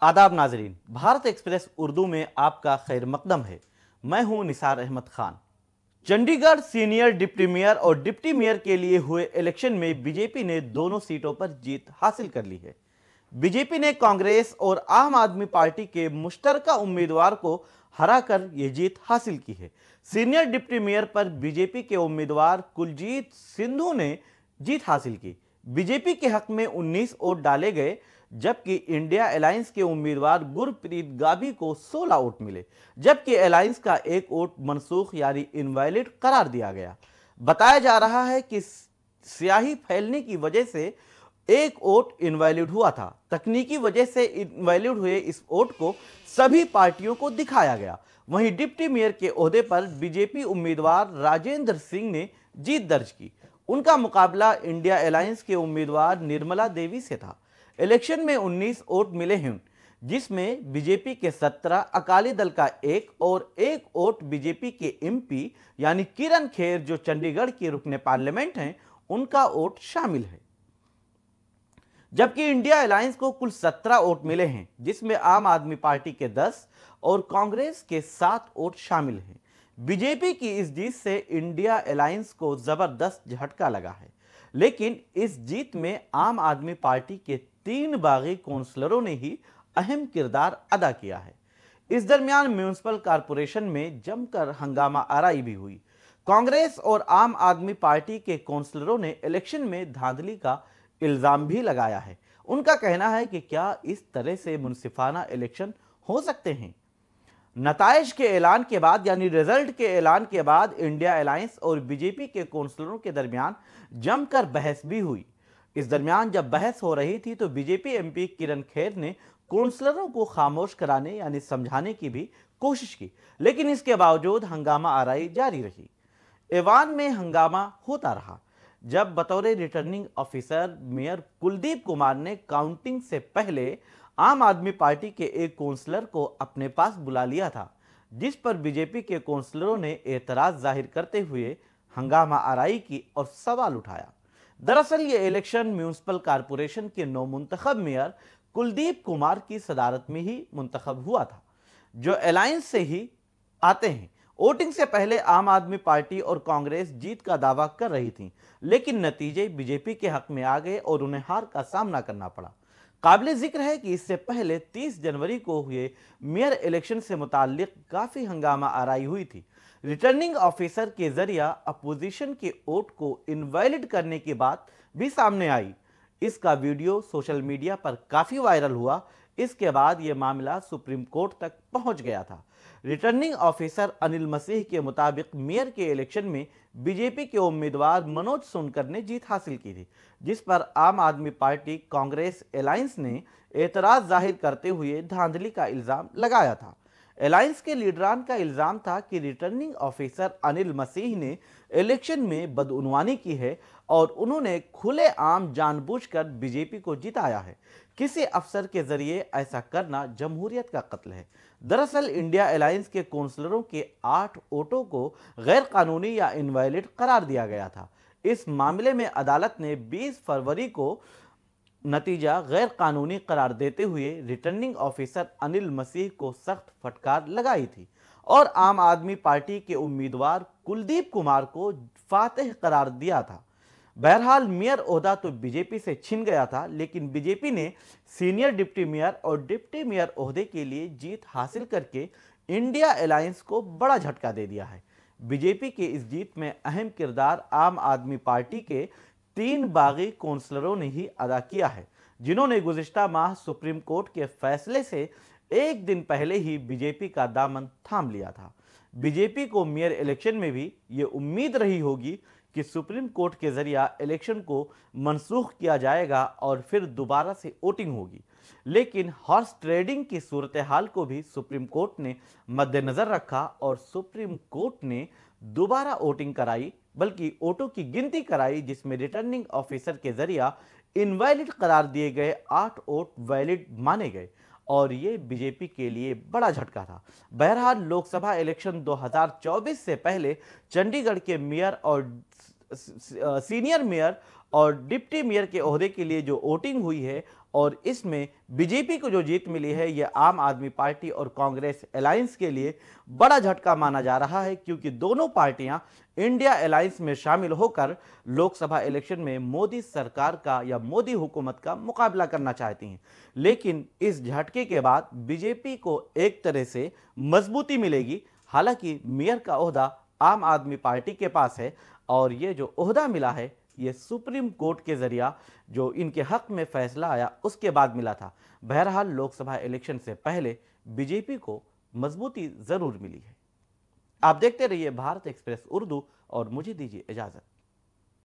आदाब नाजरीन, भारत एक्सप्रेस उर्दू में आपका खैर मकदम है। मैं हूं Nisar Ahmed Khan. Chandigarh senior deputy mayor और डिप्टी मेयर के लिए हुए इलेक्शन में बीजेपी ने दोनों सीटों पर जीत हासिल कर ली है। बीजेपी ने कांग्रेस और आम आदमी पार्टी के मुश्तरका उम्मीदवार को हराकर यह जीत हासिल की है। सीनियर डिप्टी मेयर पर बीजेपी के उम्मीदवार कुलजीत सिंधु ने जीत हासिल की। बीजेपी के हक में 19 वोट डाले गए, जबकि इंडिया अलायंस के उम्मीदवार गुरप्रीत गाबी को 16 वोट मिले, जबकि अलायंस का एक वोट मनसूख यानी इनवैलिड करार दिया गया। बताया जा रहा है कि स्याही फैलने की वजह से एक वोट इनवैलिड हुआ था। तकनीकी वजह से इनवैलिड हुए इस वोट को सभी पार्टियों को दिखाया गया। वहीं डिप्टी मेयर के ओहदे पर बीजेपी उम्मीदवार राजेंद्र सिंह ने जीत दर्ज की। उनका मुकाबला इंडिया अलायंस के उम्मीदवार निर्मला देवी से था। इलेक्शन में 19 वोट मिले हैं, जिसमें बीजेपी के 17, अकाली दल का 1 और 1 वोट बीजेपी के एमपी यानी किरण खेर जो चंडीगढ़ के रुकने पार्लियामेंट हैं, उनका वोट शामिल है। जबकि इंडिया अलायंस को कुल 17 वोट मिले हैं, जिसमें आम आदमी पार्टी के 10 और कांग्रेस के 7 वोट शामिल हैं। बीजेपी की इस जीत से इंडिया अलायंस को जबरदस्त झटका लगा है, लेकिन इस जीत में आम आदमी पार्टी के 3 बागी काउंसलरों ने ही अहम किरदार अदा किया है। इस दरमियान म्यूनिसिपल कॉरपोरेशन में जमकर हंगामा आराई भी हुई। कांग्रेस और आम आदमी पार्टी के काउंसलरों ने इलेक्शन में धांधली का इल्जाम भी लगाया है। उनका कहना है कि क्या इस तरह से मुनसिफाना इलेक्शन हो सकते हैं। नताइज के ऐलान के बाद यानी रिजल्ट के ऐलान के बाद इंडिया अलायंस और बीजेपी के काउंसलरों के दरमियान जमकर बहस भी हुई। इस दरमियान जब बहस हो रही थी तो बीजेपी एमपी किरण खेर ने काउंसलरों को खामोश कराने यानी समझाने की भी कोशिश की, लेकिन इसके बावजूद हंगामा आराई जारी रही। ऐवान में हंगामा होता रहा जब बतौर returning officer mayor Kuldeep Kumar ने काउंटिंग से पहले आम आदमी पार्टी के एक काउंसलर को अपने पास बुला लिया था, जिस पर बीजेपी के काउंसलरों ने एतराज जाहिर करते हुए हंगामा आराई की और सवाल उठाया। दरअसल ये इलेक्शन म्यूनिसिपल कॉरपोरेशन के नौमुंतखब मेयर कुलदीप कुमार की सदारत में ही मुंतखब हुआ था, जो अलायंस से ही आते हैं। वोटिंग से पहले आम आदमी पार्टी और कांग्रेस जीत का दावा कर रही थी, लेकिन नतीजे बीजेपी के हक में आ गए और उन्हें हार का सामना करना पड़ा। काबिल जिक्र है कि इससे पहले 30 जनवरी को हुए मेयर इलेक्शन से मुताल्लिक काफी हंगामा आराई हुई थी। रिटर्निंग ऑफिसर के जरिए अपोजिशन के वोट को इनवैलिड करने की बात भी सामने आई। इसका वीडियो सोशल मीडिया पर काफी वायरल हुआ। इसके बाद यह मामला सुप्रीम कोर्ट तक पहुंच गया था। रिटर्निंग ऑफिसर अनिल मसीह के मुताबिक मेयर के इलेक्शन में बीजेपी के उम्मीदवार मनोज सोनकर ने जीत हासिल की थी, जिस पर आम आदमी पार्टी कांग्रेस अलायंस ने एतराज जाहिर करते हुए धांधली का इल्जाम लगाया था। अलायंस के लीडरान का इल्जाम था कि रिटर्निंग ऑफिसर अनिल मसीह ने इलेक्शन में बदउनवानी की है और उन्होंने खुलेआम जानबूझकर बीजेपी को जिताया है। किसी अफसर के जरिए ऐसा करना जमहूरियत का कत्ल है। दरअसल इंडिया अलायंस के काउंसलरों के 8 वोटों को गैर कानूनी या इनवैलिड करार दिया गया था। इस मामले में अदालत ने 20 फरवरी को नतीजा गैर कानूनी करार देते हुए रिटर्निंग ऑफिसर अनिल मसीह को सख्त फटकार लगाई थी और आम आदमी पार्टी के उम्मीदवार कुलदीप कुमार को फातेह करार दिया था। बहरहाल मेयर ओहदा तो बीजेपी से छिन गया था, लेकिन बीजेपी ने सीनियर डिप्टी मेयर और डिप्टी मेयर ओहदे के लिए जीत हासिल करके इंडिया अलायंस को बड़ा झटका दे दिया है। बीजेपी के इस जीत में अहम किरदार आम आदमी पार्टी के 3 बागी काउंसलरों ने ही अदा किया है, जिन्होंने गुज़िश्ता माह सुप्रीम कोर्ट के फैसले से एक दिन पहले ही बीजेपी का दामन थाम लिया था। बीजेपी को मेयर इलेक्शन में भी ये उम्मीद रही होगी कि सुप्रीम कोर्ट के जरिए इलेक्शन को मनसूख किया जाएगा और फिर दोबारा से वोटिंग होगी, लेकिन हॉर्स ट्रेडिंग की सूरत हाल को भी सुप्रीम कोर्ट ने मद्देनजर रखा और सुप्रीम कोर्ट ने दोबारा वोटिंग कराई, बल्कि वोटों की गिनती कराई, जिसमें रिटर्निंग ऑफिसर के जरिए इनवैलिड करार दिए गए 8 वोट वैलिड माने गए और ये बीजेपी के लिए बड़ा झटका था। बहरहाल लोकसभा इलेक्शन 2024 से पहले चंडीगढ़ के मेयर और सीनियर मेयर और डिप्टी मेयर के ओहदे के लिए जो वोटिंग हुई है और इसमें बीजेपी को जो जीत मिली है यह आम आदमी पार्टी और कांग्रेस अलायंस के लिए बड़ा झटका माना जा रहा है, क्योंकि दोनों पार्टियां इंडिया अलायंस में शामिल होकर लोकसभा इलेक्शन में मोदी सरकार का या मोदी हुकूमत का मुकाबला करना चाहती हैं। लेकिन इस झटके के बाद बीजेपी को एक तरह से मजबूती मिलेगी। हालांकि मेयर का ओहदा आम आदमी पार्टी के पास है और ये जो ओहदा मिला है ये सुप्रीम कोर्ट के जरिया जो इनके हक में फैसला आया उसके बाद मिला था। बहरहाल लोकसभा इलेक्शन से पहले बीजेपी को मजबूती जरूर मिली है। आप देखते रहिए भारत एक्सप्रेस उर्दू और मुझे दीजिए इजाजत।